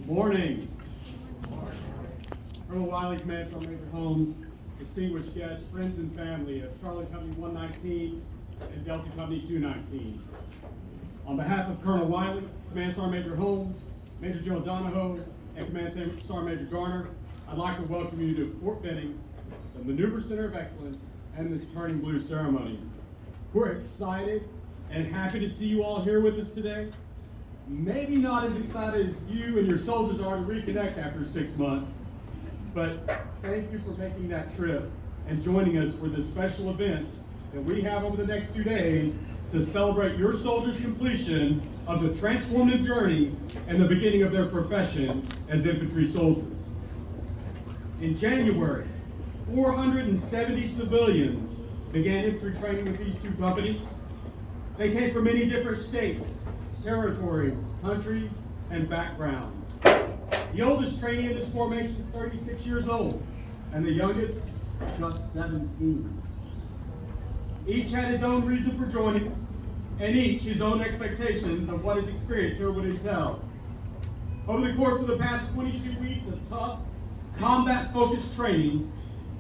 Morning. Colonel Wiley, Command Sergeant Major Holmes, distinguished guests, friends and family of Charlie Company 119 and Delta Company 219. On behalf of Colonel Wiley, Command Sergeant Major Holmes, Major General Donahoe, and Command Sergeant Major Garner, I'd like to welcome you to Fort Benning, the Maneuver Center of Excellence, and this Turning Blue ceremony. We're excited and happy to see you all here with us today. Maybe not as excited as you and your soldiers are to reconnect after 6 months, but thank you for making that trip and joining us for the special events that we have over the next 2 days to celebrate your soldiers' completion of the transformative journey and the beginning of their profession as infantry soldiers. In January, 470 civilians began infantry training with these two companies. They came from many different states, territories, countries, and backgrounds. The oldest trainee in this formation is 36 years old, and the youngest, just 17. Each had his own reason for joining, and each his own expectations of what his experience here would entail. Over the course of the past 22 weeks of tough, combat-focused training,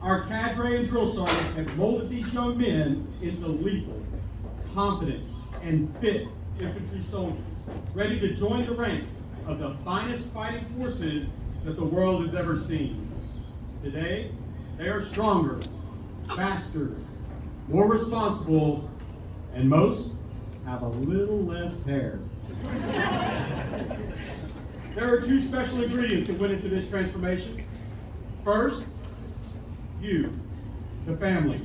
our cadre and drill sergeants have molded these young men into lethal, confident, and fit infantry soldiers, ready to join the ranks of the finest fighting forces that the world has ever seen. Today, they are stronger, faster, more responsible, and most have a little less hair. There are two special ingredients that went into this transformation. First, you, the family.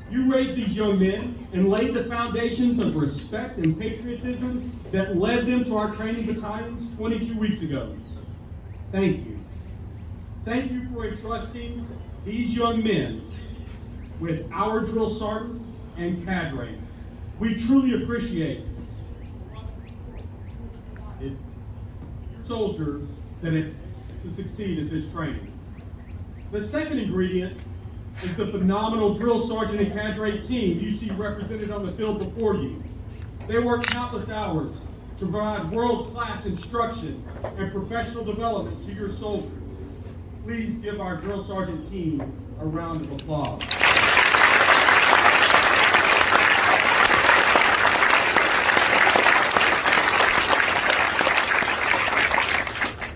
You raised these young men and laid the foundations of respect and patriotism that led them to our training battalions 22 weeks ago. Thank you. Thank you for entrusting these young men with our drill sergeants and cadre. We truly appreciate it. Soldier that it to succeed at this training. The second ingredient is the phenomenal drill sergeant and cadre team you see represented on the field before you. They work countless hours to provide world-class instruction and professional development to your soldiers. Please give our drill sergeant team a round of applause.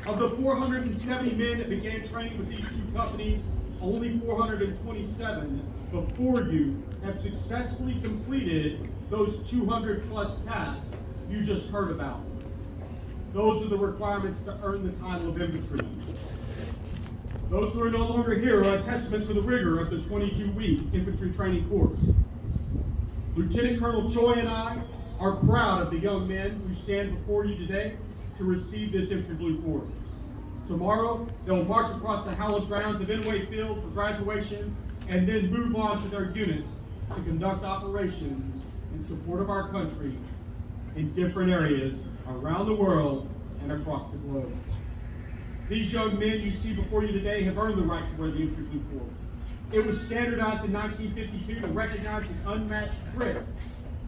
Of the 470 men that began training with these two companies, only 427 before you have successfully completed those 200 plus tasks you just heard about. Those are the requirements to earn the title of infantryman. Those who are no longer here are a testament to the rigor of the 22-week infantry training course. Lieutenant Colonel Choi and I are proud of the young men who stand before you today to receive this infantry blue cord. Tomorrow, they'll march across the hallowed grounds of Inouye Field for graduation and then move on to their units to conduct operations in support of our country in different areas around the world and across the globe. These young men you see before you today have earned the right to wear the infantry blue cord. It was standardized in 1952 to recognize the unmatched grit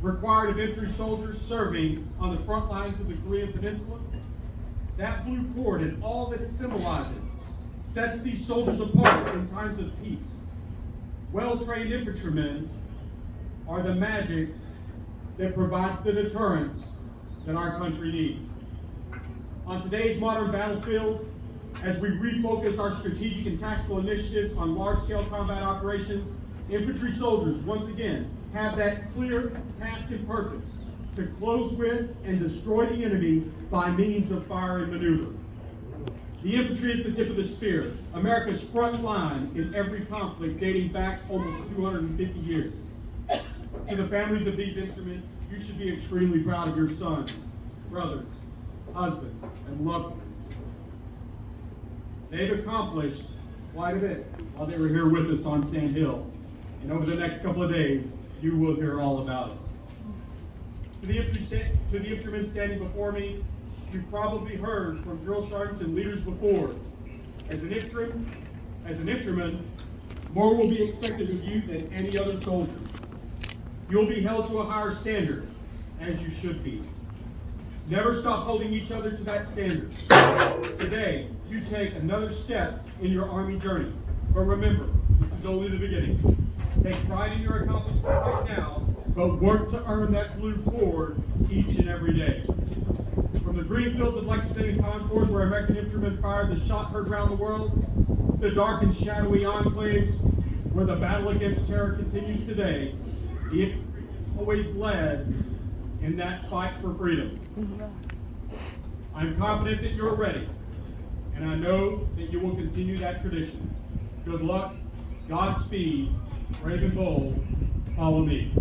required of infantry soldiers serving on the front lines of the Korean Peninsula. That blue cord and all that it symbolizes sets these soldiers apart in times of peace. Well-trained infantrymen are the magic that provides the deterrence that our country needs. On today's modern battlefield, as we refocus our strategic and tactical initiatives on large-scale combat operations, infantry soldiers once again have that clear task and purpose to close with and destroy the enemy by means of fire and maneuver. The infantry is the tip of the spear, America's front line in every conflict dating back almost 250 years. To the families of these infantrymen, you should be extremely proud of your sons, brothers, husbands, and loved ones. They've accomplished quite a bit while they were here with us on Sand Hill. And over the next couple of days, you will hear all about it. To the infantrymen standing before me, you've probably heard from drill sergeants and leaders before. As an infantryman, more will be expected of you than any other soldier. You'll be held to a higher standard, as you should be. Never stop holding each other to that standard. Today, you take another step in your Army journey. But remember, this is only the beginning. Take pride in your accomplishments right now, but work to earn that blue cord each and every day. From the green fields of Lexington and Concord, where American infantrymen fired the shot heard around the world, to the dark and shadowy enclaves, where the battle against terror continues today, it always led in that fight for freedom. I'm confident that you're ready, and I know that you will continue that tradition. Good luck, Godspeed, brave and bold, follow me.